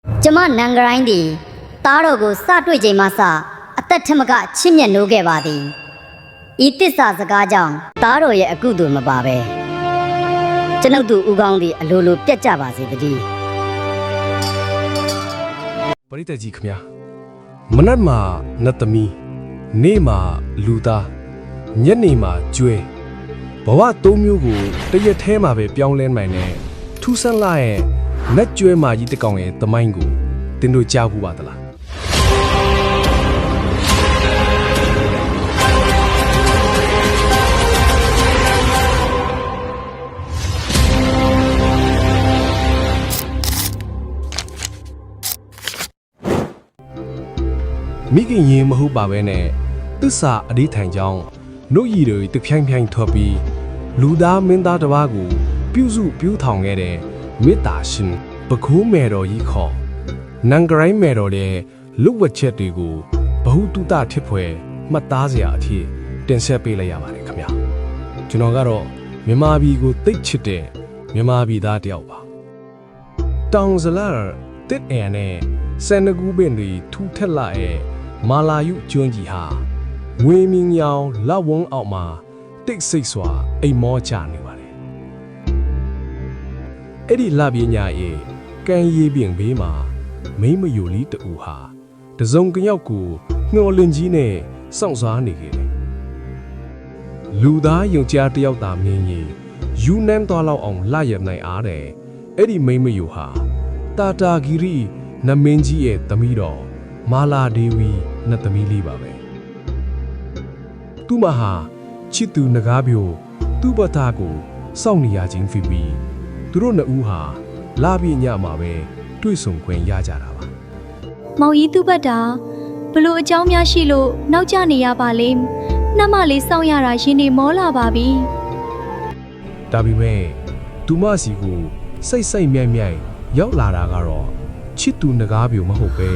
ကျမနန်ဂရိုင်းသည်သားတော်ကိုစတွေ့ချိန်မှစအသက်ထမကချစ်မြတ်နိုးခဲ့ပါသည်ဤတစ္ဆာစကားကြောင့်သားတော်ရဲ့အကုသိုလ်မပါပဲကျွန်ုပ်တို့ဦးကောင်းသည်အလိုလိုပြတ်ကြပါစေတည်းပရိသတ်ကြီးခင်ဗျာမနက်မှာနတ်သမီးနေ့မှာလူသားညနေမှာကျွဲဘဝသုံးမျိုးကိုတရက်ထဲမှာပဲပြောင်းလဲနိုင်တဲ့ထူးဆန်းလာရဲ့နတ်ကျွဲမာကြီးတစ်ကောင်ရဲ့သမိုင်းကိုတင်တို့ကြားဘူးပါသလားမိခင်ရင်မဟုတ်ပါပဲနဲ့သစ္စာအဓိထိုင်ကြောင်းနှုတ်ရည်တွေတဖြိုင်းဖြိုင်းထွက်ပြီးလူသားမင်းသားတစ်ပါးကိုပြုစုပြုထောင်ခဲ့တဲ့မေတ္တာရှင်ပခိုးမယ်တော်ကြီးခေါ်နန်ဂရိုင်းမယ်တော်တဲ့လူဝက်ချက်တွေကိုဘဟုတုတထစ်ဖွယ်မှတ်သားစရာအဖြစ်တင်ဆက်ပေးလိုက်ရပါတယ်ခင်ဗျာကျွန်တော်ကတော့မြန်မာပြည်ကိုသိချစ်တဲ့မြန်မာပြည်သားတယောက်ပါတောင်ဇလာတစ်အန်နဲ့စန္ဒကူးပင်တွေထူထက်လာရဲ့မာလာယုကျွန်းကြီးဟာငွေမြင်းရောင်လက်ဝန်းအောက်မှာတိတ်ဆိတ်စွာအိမ်မောချနေပါတယ်အဲ့ဒီလပြင်းညာရဲ့ကံရည်ပြင်ဘေးမှာမိမယိုလီတူဟာတစုံကယောက်ကိုငှော်လင့်ကြီးနဲ့စောင့်စားနေခဲ့တယ်လူသားယုံကြားတယောက်သာမြင်ရင်ယူနန်းသွားလောက်အောင်လှရနိုင်အားတယ်အဲ့ဒီမိမယိုဟာတာတာဂီရီနမင်းကြီးရဲ့သမီးတော်မာလာဒေဝီနတ်သမီးလေးပါပဲသူမဟာချစ်သူနဂါးပြိုသူ့ဘတာကိုစောင့်နေရခြင်းဖြစ်ပြီးသူတို့နှစ်ဦးဟာလာပြည့်ညမှာပဲတွေ့ဆုံခွင့်ရကြတာပါမောင်ကြီးသူ့ဘက်တာဘလို့အကြောင်းများရှိလို့နောက်ကျနေရပါလေနှမလေးစောင့်ရတာရှင်နေမောလာပါပြီဒါပေမဲ့သူမစီကိုစိတ်မြိုက်ရောက်လာတာကတော့ချစ်သူနဂါးပြိုမဟုတ်ပဲ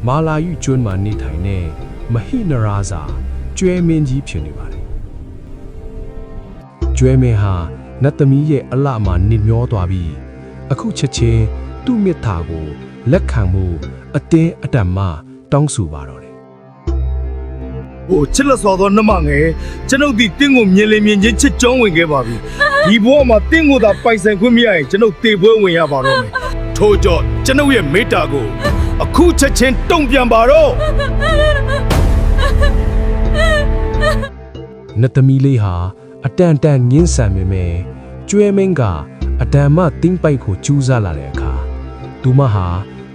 မာလာယုကျွန်းမှာနေထိုင်တဲ့မဟိနရာဇာကျွဲမင်းကြီးဖြစ်နေပါတယ်ကျွဲမင်းဟာနတ်သမီးရဲ့အလှမှာနစ်မျောသွားပြီးအခုချက်ချင်းသူ့မြတ်တာကိုလက်ခံမှုအတင်းအတန်မှတောင်းဆိုပါတော့တယ်ဟိုချစ်လက်စွာသောနှမငယ်ကျွန်ုပ်ဒီတင်းကိုမြင်လေမြင်ချင်းချစ်ကြောင်းဝင်ခဲ့ပါပြီဒီဘဝမှာတင်းကိုသာပိုင်ဆိုင်ခွင့်မရရင်ကျွန်ုပ်တေပွဲဝင်ရပါတော့မယ်ထို့ကြောင့်ကျွန်ုပ်ရဲ့မေတ္တာကိုအခုချက်ချင်းတုံ့ပြန်ပါတော့နတ်သမီးလေးဟာအတန်ငင်းဆန်ပေမဲ့ကျွဲမင်းကအတန်မှတင်းပိုက်ကိုကျူးစားလာတဲ့အခါသူမဟာ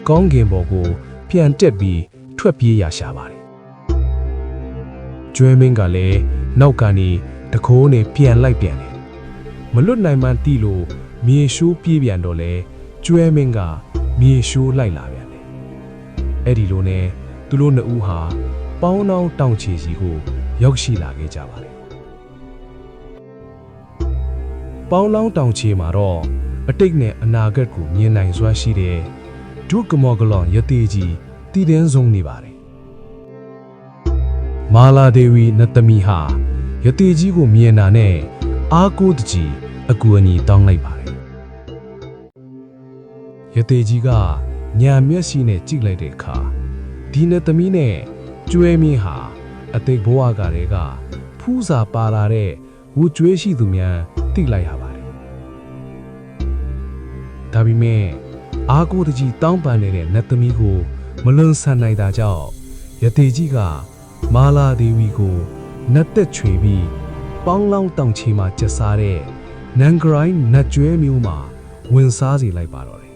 ကောင်းကင်ဘော်ကိုပြန်တက်ပြီးထွက်ပြေးရရှာပါတယ်ကျွဲမင်းကလည်းနောက်ကနေတခိုးနဲ့ပြန်လိုက်ပြန်တယ်မလွတ်နိုင်မှန်းသိလို့မြေရှိုးပြေးပြန်တော့လဲကျွဲမင်းကမြေရှိုးလိုက်လာပြန်တယ်အဲ့ဒီလိုနဲ့သူတို့နှစ်ဦးဟာပေါင်းနှောင်းတောင်ချီစီကိုရောက်ရှိလာခဲ့ကြပါတယ်ပေါင်းလောင်းတောင်ချီမှာတော့အတိတ်နဲ့အနာဂတ်ကိုမြင်နိုင်စွာရှိတဲ့ဒုကမောကလောင်ရသေးကြီးတည်တင်းဆုံးနေပါတယ်မာလာဒေဝီနတ်သမီးဟာရသေးကြီးကိုမြင်တာနဲ့အားကိုးတကြီးအကူအညီတောင်းလိုက်ပါတယ်ရသေးကြီးကညာမျက်စိနဲ့ကြည့်လိုက်တဲ့အခါဒီနတ်သမီးနဲ့ကျွဲမင်းဟာအတိတ်ဘဝကတည်းကဖူးစာပါလာတဲ့ဝူကျွေးရှိသူများသိလိုက်ရပါတယ်ဒါပေမဲ့အားကိုးတကြီးတောင်းပန်နေတဲ့နတ်သမီးကိုမလွန်ဆန်နိုင်တာကြောင့်ရသေးကြီးကမာလာဒေဝီကိုနတ်သက်ချွေပြီးပေါင်းလောင်းတောင်ချီမှာကျစားတဲ့နန်ဂရိုင်းနတ်ကျွဲမျိုးမှာဝင်စားစီလိုက်ပါတော့တယ်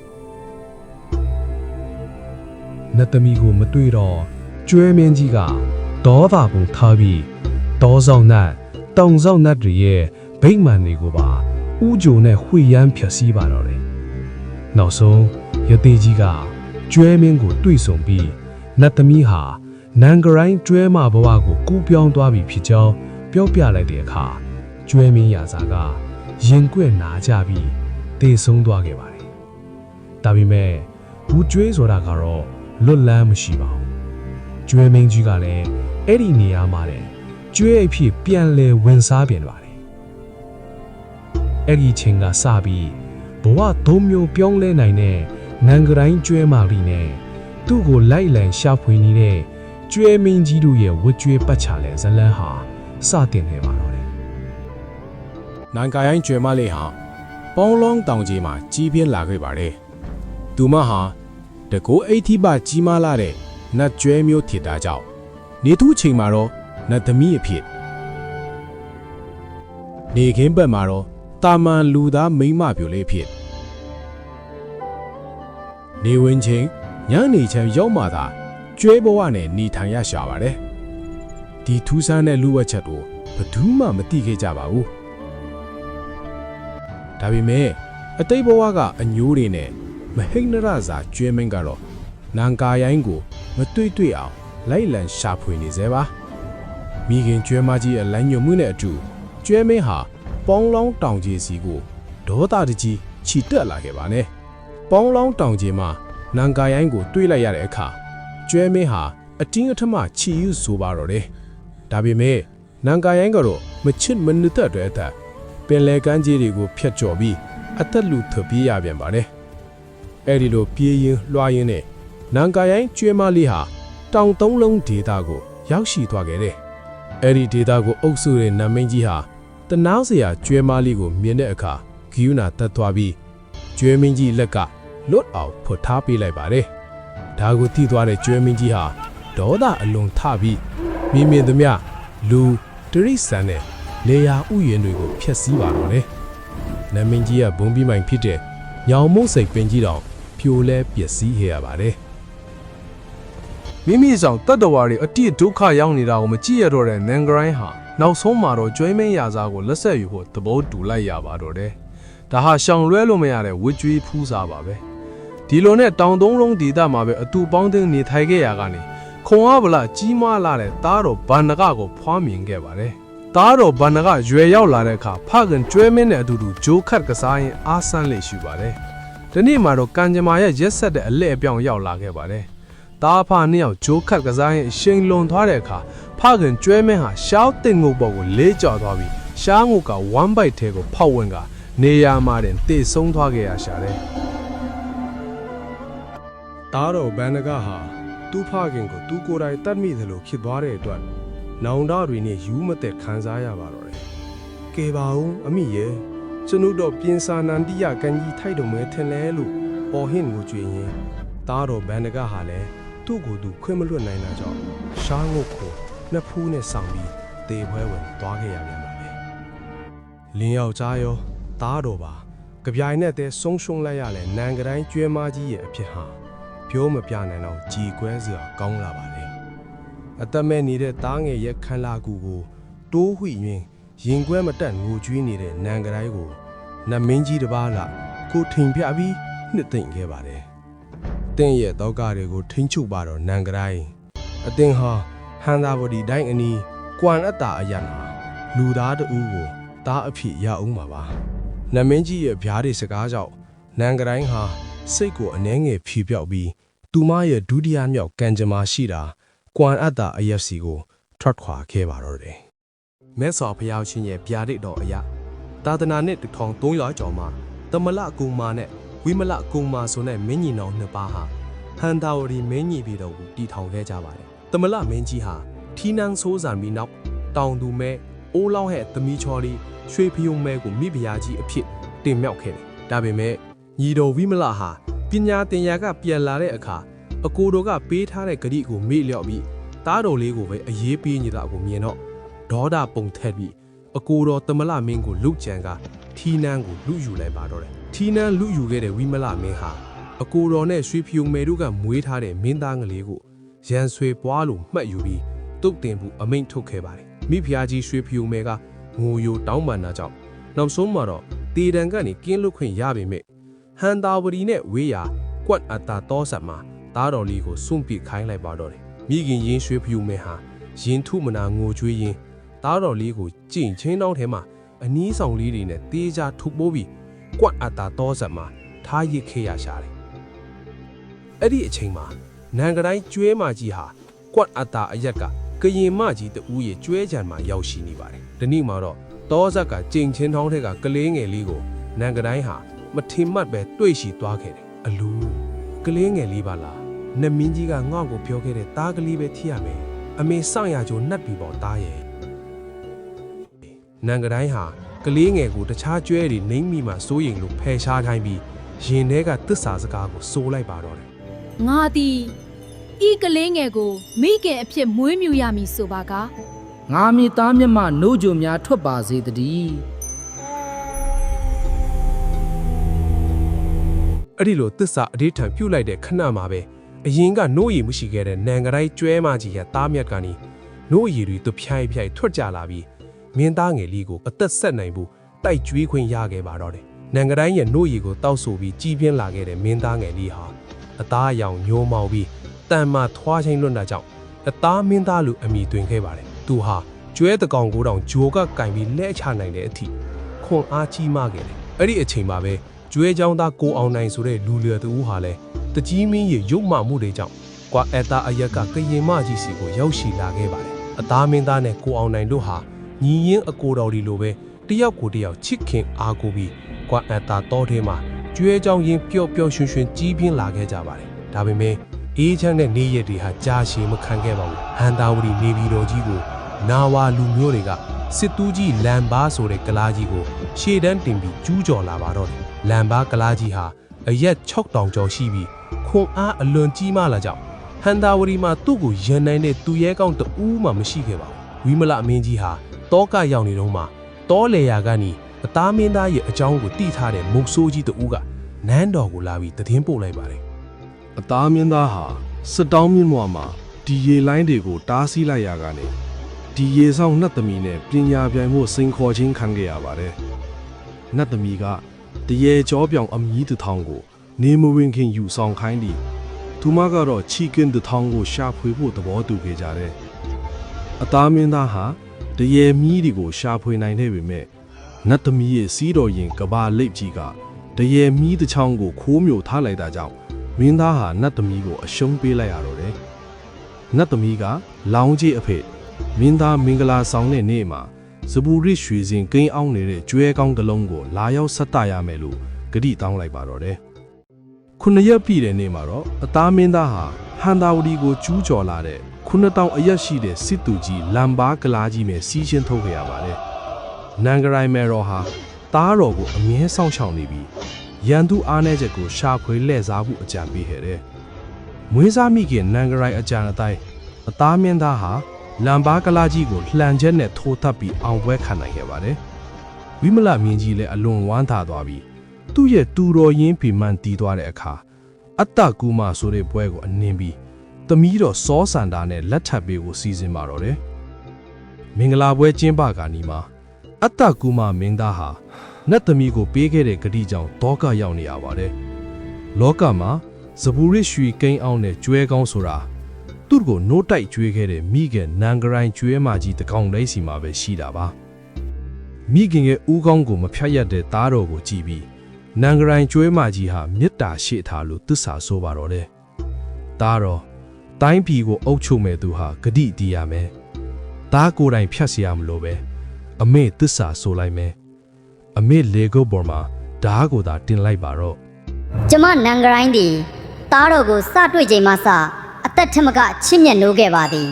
နတ်သမီးကိုမတွေ့တော့ကျွဲမင်းကြီးကဒေါသပုံထားပြီးဒေါဆောင်နတ်တောင်ဆောင်နတ်တွေရဲ့ဗိမာန်တွေကိုပါဥကြုံနဲ့ဝှေ့ရမ်းဖျက်ဆီးပါတော့တယ်နောက်ဆုံးရသေးကြီးကကျွဲမင်းကိုတွေ့ဆုံပြီးနတ်သမီးဟာနန်ဂရိုင်းကျွဲမဘဝကိုကူးပြောင်းသွားပြီဖြစ်ကြောင်းပြောပြလိုက်တဲ့အခါကျွဲမင်းရာဇာကရင်ကွက်နာကြပြီးတေဆုံးသွားခဲ့ပါတယ်ဒါပေမဲ့ဘူးကျွေးဆိုတာကတော့လွတ်လန်းမရှိပါဘူးကျွဲမင်းကြီးကလည်းအဲ့ဒီနေရာမှာတဲ့ကျွဲအဖြစ်ပြန်လဲဝင်စားပြန်ပါတယ်အဲ့ဒီချိန်ကစပြီးဘဝသုံးမျိုးပြောင်းလဲနိုင်တဲ့ နန်ဂရိုင်းကျွဲမာလီနဲ့သူ့ကိုလိုက်လံရှာဖွေနေတဲ့ကျွဲမင်းကြီးတို့ရဲ့ဝတ်ကျွေးပတ်ချလဲဇလန်းဟာစတင်နေပါတော့တယ် နန်ကာရိုင်းကျွဲမလေးဟာပေါင်းလောင်းတောင်ကြီးမှာကြီးပြင်းလာခဲ့ပါတယ်။သူမဟာတကိုးအိတ်ထိပကြီးမားလာတဲ့နတ်ကျွဲမျိုးဖြစ်တာကြောင့်နေသူချိန်မှာတော့နတ်သမီးအဖြစ်နေခင်းဘက်မှာတော့တာမန်လူသားမိန်းမပြိုလေးဖြစ်နေဝင်ချင်းညနေချမ်းရောက်မှသာကျွဲဘဝနဲ့နေထိုင်ရရှာပါတယ်။ဒီထူးဆန်းတဲ့လူဝက်ချက်ကိုဘယ်သူမှမသိခဲ့ကြပါဘူး။ဒါပေမဲ့အတိတ်ဘဝကအညိုးတွေနဲ့မဟိနရစာကျွဲမင်းကတော့နန်ကာရိုင်းကိုမတွေ့အောင်လိုက်လံရှာဖွေနေစေပါမိခင်ကျွဲမကြီးအလိုင်းညွမှုနဲ့အတူကျွဲမင်းဟာပေါင်းလောင်းတောင်ကြီးစီကိုဒေါသတကြီးခြိတက်လာခဲ့ပါနဲ့ပေါင်းလောင်းတောင်ကြီးမှာနန်ကာရိုင်းကိုတွေ့လိုက်ရတဲ့အခါကျွဲမင်းဟာအတင်းအထမခြိယူဆိုပါတော့တယ်ဒါပေမဲ့နန်ကာရိုင်းကတော့မချစ်မနစ်သက်တဲ့အသက်ပင်လယ်ကမ်းခြေတွေကိုဖျက်ကျော်ပြီးအသက်လူထပြေးရပြန်ပါတယ်အဲ့ဒီလိုပြေးရင်လွှားရင်နဲ့နန်ကာရိုင်းကျွဲမလေးဟာတောင်သုံးလုံးဒေသကိုရောက်ရှိသွားခဲ့တယ်အဲ့ဒီဒေသကိုအုပ်စုတဲ့နတ်မင်းကြီးဟာတနာစရာကျွဲမလေးကိုမြင်တဲ့အခါဂီယူနာတက်သွားပြီးကျွဲမင်းကြီးလက်ကလွတ်အောင်ဖွထားပေးလိုက်ပါတယ်ဒါကိုသိသွားတဲ့ကျွဲမင်းကြီးဟာဒေါသအလွန်ထပြီးမြင်သမျှလူတရိษံနဲ့လေယာဥယျာဉ်တွေကိုဖျက်ဆီးပါတော့တယ်နတ်မင်းကြီးကဘုံပြီးမှန်ဖြစ်တဲ့ညောင်မုတ်စိတ်ပင်ကြီးတောင်ပြိုလဲပျက်စီးခဲ့ရပါတယ်မိမိဆောင်တတ္တဝါတွေအတိဒုက္ခရောက်နေတာကိုမကြည့်ရတော့တဲ့နန်ဂရိုင်းဟာနောက်ဆုံးမှာတော့ကျွေးမင်းရာစားကိုလက်ဆက်ယူဖို့သဘောတူလိုက်ရပါတော့တယ်ဒါဟာရှောင်လွဲလို့မရတဲ့ဝစ်ကြွေးဖူးစားပါပဲဒီလိုနဲ့တောင်သုံးလုံးဒေသမှာပဲအတူပေါင်းတင်နေထိုင်ခဲ့ရကနေခွန်အားဗလာကြီးမားလာတဲ့သားတော်ဗန္နကကိုဖွားမြင်ခဲ့ပါတယ်သားတော်ဗန္နကရွယ်ရောက်လာတဲ့အခါဖခင်ကျွဲမင်းနဲ့အတူတူဂျိုးခတ်ကစားရင်အားဆန်းလေရှိပါတယ်ဒီနေ့မှာတော့ကံကြမ္မာရဲ့ရက်ဆက်တဲ့အလဲ့အပြောင်ရောက်လာခဲ့ပါတယ်တားဖာနှစ်ယောက်ဂျိုးခတ်ကစားရင်ရှိန်လွန်သွားတဲ့အခါဖခင်ကျွဲမင်းဟာရှောင်းတင်ငုတ်ပေါ်ကိုလေးကြော်သွားပြီးရှားငုတ်ကဝမ်းပိုက်ထဲကိုဖောက်ဝင်ကနေရာမှာတင်တေဆုံးသွားခဲ့ရရှာတယ်တားတော်ဗန္နကဟာသူ့ဖခင်ကိုသူကိုယ်တိုင်တတ်မိသလိုဖြစ်သွားတဲ့အတွက်နောင်တတွေနဲ့ယူမသက်ခံစားရပါတော့တယ်ကဲပါဦးအမိရဲ့ကျွန်ုပ်တော့ပြင်စာနန္တိယကန်ကြီးထိုက်တော်မဲထင်လဲလို့ပေါ်ဟင်းကိုကြွေရင်တားတော်ဗန္နကဟာလည်းသူ့ကိုယ်သူခွင့်မလွတ်နိုင်တာကြောင့်ရှားငုတ်ကိုနှစ်ဖူးနဲ့ဆောင်ပြီးတေပွဲဝင်သွားခဲ့ရပြန်ပါပဲလင်းယောက်ျားရောတားတော်ပါကြပြိုင်နဲ့တဲဆုံးရှုံးလိုက်ရလဲနန်ကတိုင်းကျွဲမကြီးရဲ့အဖြစ်ဟာပြောမပြနိုင်တော့ကြည်ကွဲစရာကောင်းလာပါလေအသက်မဲ့နေတဲ့တားငယ်ရဲ့ခန္ဓာကိုယ်ကိုတိုးဝှိရင်းရင်ကွဲမတက်ငိုကြွေးနေတဲ့နန်ကတိုင်းကိုနတ်မင်းကြီးတစ်ပါးကကိုထိန်ပြပြီးနှစ်သိမ့်ခဲ့ပါတယ်။တင်းရဲ့တောကတွေကိုထိန်ချုပ်ပါတော့နန်ကတိုင်းအတင်းဟာဟန်သာဝတီတိုင်းအနီးကွမ်အတ္တာအရနာလူသားတူကိုတားအဖြစ်ရအောင်ပါပါ။နတ်မင်းကြီးရဲ့ဗျားတွေစကားကြောင့်နန်ကတိုင်းဟာစိတ်ကိုအနှဲငယ်ဖြီးပြောက်ပြီးသူမရဲ့ဒုတိယမြောက်ကံကြမ္မာရှိတာကွမ်အတ္တာအရက်စီကိုထွက်ခွာခဲ့ပါတော့တယ်။မဲဆော်ဖျားချင်းရဲ့ဗျာဒိတ်တော်အရာသာသနာနဲ့1300ကျော်မှာတမလကုမာနဲ့ဝိမလကုမာဆိုတဲ့မင်းကြီးနောင်နှစ်ပါးဟာဟန်တာဝရီမင်းကြီးပြည်တော်ကိုတည်ထောင်ခဲ့ကြပါတယ်။တမလမင်းကြီးဟာထီနန်းဆိုးစာမီနောက်တောင်သူမဲအိုးလောင်းဟဲ့သမီးချော်လီရွှေဖယုံမဲကိုမိဖုရားကြီးအဖြစ်တင်မြှောက်ခဲ့တယ်။ဒါပေမဲ့ညီတော်ဝိမလဟာပညာသင်ရာကပြန်လာတဲ့အခါအကိုတော်ကပေးထားတဲ့ဂရိကိုမေ့လျော့ပြီးတားတော်လေးကိုပဲအရေးပေးနေတာကိုမြင်တော့ဒေါသပုံထက်ပြီးအကိုတော်တမလမင်းကိုလူကြံကထီနန်းကိုလူယူလိုက်ပါတော့တယ်ထီနန်းလူယူခဲ့တဲ့ဝိမလမင်းဟာအကိုတော်နဲ့ရွှေဖျုံမယ်တို့ကမွေးထားတဲ့မင်းသားကလေးကိုရန်ဆွေပွားလို့မှတ်ယူပြီးတုတ်တင်မှုအမိန့်ထုတ်ခဲ့ပါတယ်မိဖုရားကြီးရွှေဖျုံမယ်ကငိုယိုတောင်းပန်တာကြောင့်နောက်ဆုံးမှာတော့တေတံကနေကင်းလွတ်ခွင့်ရပေမဲ့ဟန်တာဝရီနဲ့ဝေးရာကွတ်အတာတောဆက်မှာတားတော်လေးကိုစွန့်ပစ်ခိုင်းလိုက်ပါတော့တယ်မိခင်ရင်းရွှေဖျုံမယ်ဟာရင်ထုမနာငိုကြွေးရင်းတားတော်လေးကိုကြင်ချင်းတောင်းထဲမှာအနီးဆောင်လေးတွေနဲ့တေးကြထုတ်ပိုးပြီးကွတ်အတာတောဆက်မှာထားရစ်ခဲ့ရရှာတယ်အဲ့ဒီအချိန်မှာနန်ကတိုင်းကျွဲမကြီးဟာကွတ်အတာအရက်ကကရင်မကြီးတူရဲ့ကျွဲကြံမှာရောက်ရှိနေပါတယ်ဒီနေ့မှာတော့တောဆက်ကကြင်ချင်းတောင်းထဲကကလေးငယ်လေးကိုနန်ကတိုင်းဟာမထင်မှတ်ပဲတွေ့ရှိသွားခဲ့တယ်အလူ ကလေးငယ်လေးပါလားနမင်းကြီးကငေါ့ကိုပြောခဲ့တဲ့တားကလေးပဲထိရမယ်အမေစောင့်ရကြိုနှက်ပြီးပေါ်တားရဲ့နန်ကတိုင်းဟာကလေးငယ်ကိုတခြားကျွဲတွေနှိမ့်မိမှစိုးရိမ်လို့ဖယ်ရှားခိုင်းပြီးရင်ထဲကသစ္စာစကားကိုစိုးလိုက်ပါတော့တယ် ငါသည်ဤကလေးငယ်ကိုမိခင်အဖြစ်မွေးမြူရမည်ဆိုပါက ငါမိသားမြတ်မနိုးကြုံများထွက်ပါစေတည်း အဲ့ဒီလိုသစ္စာအဓိဋ္ဌာန်ပြုတ်လိုက်တဲ့ခဏမှာပဲအရင်ကနိုးရီမရှိခဲ့တဲ့နန်ကတိုင်းကျွဲမကြီးရဲ့တားမြတ်ကနေနိုးရီတွေသူဖြိုင်ထွက်ကြလာပြီးမင်းသားငယ်လေးကိုအသက်ဆက်နိုင်ဖို့တိုက်ကျွေးခွင့်ရခဲ့ပါတော့တယ်နန်ကတိုင်းရဲ့နိုးရီကိုတောက်ဆိုပြီးကြီးပြင်းလာခဲ့တဲ့မင်းသားငယ်လေးဟာအသားအရောင်ညိုမောင်ပြီးတန်မာထွားချင်းလွတ်တာကြောင့်အသားမင်းသားလူအမိတွင်ခဲ့ပါတယ်သူဟာကျွဲတကောင်ကိုတောင်ဂျိုကကင်ပြီးလက်ချနိုင်တဲ့အထိခွန်အားကြီးမခဲ့တယ်အဲ့ဒီအချိန်မှာပဲကျွဲချောင်းသားကိုအောင်နိုင်ဆိုတဲ့လူလျော်သူဟာလည်းတကြီးမင်းရဲ့ရုပ်မှမှုတွေကြောင့်ကွာအတာအရက်ကကရင်မကြီးစီကိုရောက်ရှိလာခဲ့ပါတယ်အသားမင်းသားနဲ့ကိုအောင်နိုင်တို့ဟာညီရင်းအကိုတော်ဒီလိုပဲတယောက်ကိုတယောက်ချစ်ခင်အားကိုပြီးကွာအတာတော်ထဲမှာကျွဲချောင်းရင်းပျော့ပျော့ရွှင်ရွှင်ကြီးပြင်းလာခဲ့ကြပါတယ်ဒါပေမဲ့အေးချမ်းတဲ့နေရက်တွေဟာကြာရှည်မခံခဲ့ပါဘူးဟန်တာဝတီနေပြည်တော်ကြီးကိုနာဝါလူမျိုးတွေကစစ်တူးကြီးလမ်ဘာဆိုတဲ့ကလားကြီးကိုရှေ့တန်းတင်ပြီးကျူးကျော်လာပါတော့တယ်လမ်ဘာကလားကြီးဟာအရက်6000ကျော်ရှိပြီးခွန်အားအလွန်ကြီးမားလာကြောင်းဟန်တာဝတီမှာသူ့ကိုရန်နိုင်တဲ့သူရဲကောင်းတဦးမှမရှိခဲ့ပါဘူးဝိမလမင်းကြီးဟာတောကရောက်နေတော့မှတောလေယာကနေအသားမင်းသားရဲ့အကြောင်းကိုတိထားတဲ့မုတ်ဆိုးကြီးတဦးကနန်းတော်ကိုလာပြီးတည်င်းပို့လိုက်ပါတယ်အသားမင်းသားဟာစစ်တောင်းမြင့်မွားမှာဒီရေလိုင်းတွေကိုတားဆီးလိုက်ရကနေဒီရေဆောင်နှက်သမီးနဲ့ပညာပြိုင်မှုစိန်ခေါ်ခြင်းခံခဲ့ရပါတယ်နှက်သမီးကတရေကြောပြောင်အမီးတစ်ထောင်ကိုနေမဝင်ခင်ယူဆောင်ခိုင်းသည်သူမကတော့ချီကင်းတစ်ထောင်ကိုရှာဖွေဖို့သဘောတူခဲ့ကြတယ်အသားမင်းသားဟာတရေမီးတွေကိုရှာဖွေနိုင်တဲ့ပေမဲ့နတ်သမီးရဲ့စီးတော်ရင်ကဘာလိပ်ကြီးကတရေမီးတစ်ချောင်းကိုခိုးမျိုးထားလိုက်တာကြောင့်မင်းသားဟာနတ်သမီးကိုအရှုံးပေးလိုက်ရတော့တယ်နတ်သမီးကလောင်းကြီးအဖေမင်းသားမင်္ဂလာဆောင်တဲ့နေ့မှာစပူရစ်ရွှေစင်ကိန်းအောင်နေတဲ့ကျွဲကောင်းတစ်လုံးကိုလာရောက်ဆက်တရမယ်လို့ဂတိတောင်းလိုက်ပါတော့တယ်ခုနှစ်ရက်ပြည့်တဲ့နေ့မှာတော့အသားမင်းသားဟာဟန်တာဝတီကိုကျူးကျော်လာတဲ့9000အရက်ရှိတဲ့စစ်သူကြီးလမ်ဘာကလားကြီးနဲ့စီးရှင်းထုတ်ခဲ့ရပါတယ်နန်ဂရိုင်မဲရောဟာတားတော်ကိုအမြဲစောင့်ရှောက်နေပြီးရန်သူအားနည်းချက်ကိုရှာဖွေလှည့်စားဖို့အကြံပေးခဲ့တယ်မွေးစားမိခင်နန်ဂရိုင်အကြံအတိုင်းအသားမင်းသားဟာလမ်ဘာကလားကြီးကိုလှန်ချက်နဲ့ထိုးထပ်ပြီးအောင်ပွဲခံနိုင်ခဲ့ပါတယ်ဝိမလမြင်းကြီးလည်းအလွန်ဝမ်းသာသွားပြီးသူ့ရဲ့တူတော်ရင်းပီမှန်တီးသွားတဲ့အခါအတ္တကူမဆိုတဲ့ပွဲကိုအနှင်းပြီးသမီးတော်စောစန္ဒာနဲ့လက်ထပ်ပေးကိုစီစဉ်ပါတော့တယ်မင်္ဂလာပွဲကျင်းပကနီမှာအတ္တကူမမင်းသားဟာနတ်သမီးကိုပေးခဲ့တဲ့ဂတိကြောင့်တောကရောက်နေရပါတယ်လောကမှာဇဘူရစ်ရွှေကိန်းအောင်တဲ့ကျွဲကောင်းဆိုတာသူ့ကိုနိုးတိုက်ကျွေးခဲ့တဲ့မိခင်နန်ဂရိုင်ကျွဲမကြီးတကောင်လေးစီမှာပဲရှိတာပါမိခင်ရဲ့ဦးကောင်းကိုမဖြတ်ရတဲ့သားတော်ကိုကြည့်ပြီးနန်ဂရိုင်ကျွဲမကြီးဟာမေတ္တာရှိထားလို့သစ္စာဆိုပါတော့တယ်သားတော်တိုင်းပြည်ကိုအုပ်ချုပ်မဲ့သူဟာဂတိတီးရမယ်သားကိုယ်တိုင်ဖြတ်စီရမလို့ပဲအမေသစ္စာဆိုလိုက်မယ်အမေလေကိုပေါ်မှာဓားကိုသာတင်လိုက်ပါတော့ ကျမနန်ဂရိုင်းသည်တားတော်ကိုစတွေ့ချိန်မှစအသက်ထမကချစ်မြတ်နိုးခဲ့ပါသည်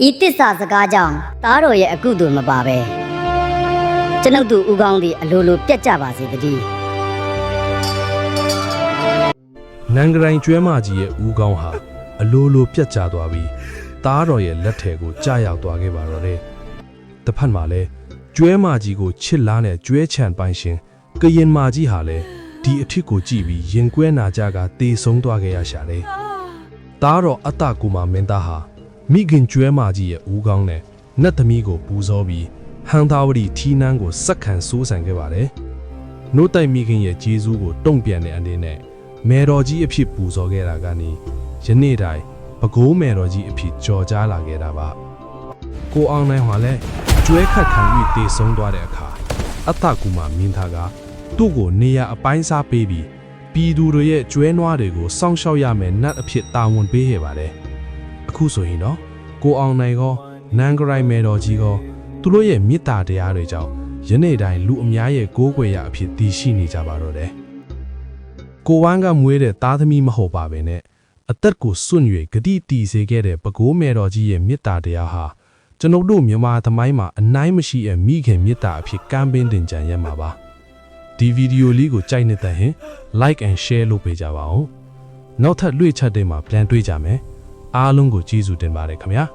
ဤတစ္ဆာစကားကြောင့်တားတော်ရဲ့အကုသိုလ်မပါပဲကျွန်ုပ်တို့ဦးကောင်းသည်အလိုလိုပြတ်ကြပါစေတည်း နန်ဂရိုင်ကျွဲမကြီးရဲ့ဦးကောင်းဟာအလိုလိုပြတ်ကျသွားပြီးသားတော်ရဲ့လက်ထဲကိုကြာရောက်သွားခဲ့ပါတော့တယ်တစ်ဖက်မှာလည်းကျွဲမကြီးကိုချစ်လားနဲ့ကျွဲချန်ပိုင်ရှင်ကရင်မကြီးဟာလည်းဒီအထစ်ကိုကြည့်ပြီးရင်ကွဲနာကြကတေဆုံးသွားခဲ့ရရှာတယ်သားတော်အတ္တကူမမင်းသားဟာမိခင်ကျွဲမကြီးရဲ့ဦးကောင်းနဲ့နတ်သမီးကိုပူဇော်ပြီးဟန်သာဝတီထီနန်းကိုစက္ခံစိုးစံခဲ့ပါတယ်နို့တိုက်မိခင်ရဲ့ဂျေဇူးကိုတုံ့ပြန်တဲ့အနေနဲ့မေတော်ကြီးအဖြစ်ပူဇော်ခဲ့တာကနေယနေ့တိုင်ပဲခူးမေတော်ကြီးအဖြစ်ကြော်ကြားလာခဲ့တာပါကိုအောင်နိုင်ဟာလည်းကျွဲခတ်ခံပြီးတေဆုံးသွားတဲ့အခါအတ္တကူမမင်းသားကသူ့ကိုနေရာအပိုင်းစားပေးပြီးပြည်သူတွေရဲ့ကျွဲနွားတွေကိုစောင့်ရှောက်ရမယ်နတ်အဖြစ်တာဝန်ပေးခဲ့ပါတယ်အခုဆိုရင်တော့ကိုအောင်နိုင်ကောနန်ဂရိုင်မေတော်ကြီးကောသူတို့ရဲ့မေတ္တာတရားတွေကြောင့်ယနေ့တိုင်လူအများရဲ့ကိုးကွယ်ရအဖြစ်တည်ရှိနေကြပါတော့တယ် ကိုဝမ်းကမွေးတဲ့သားသမီးမဟုတ်ပါပဲနဲ့အသက်ကိုစွန့်၍ဂတိတီစေခဲ့တဲ့ပဲခူးမယ်တော်ကြီးရဲ့မေတ္တာတရားဟာကျွန်ုပ်တို့မြန်မာသမိုင်းမှာအနိုင်မရှိတဲ့မိခင်မေတ္တာအဖြစ်ကမ်းပင်းတင်ကြံရမှာပါဒီဗီဒီယိုလေးကိုကြိုက်နေတဲ့ဟင် like and share လုပ်ပေးကြပါဦးနောက်ထပ်လွှင့်ချက်တွေမှာပြန်တွေ့ကြမယ်အားလုံးကိုကျေးဇူးတင်ပါတယ်ခင်ဗျာ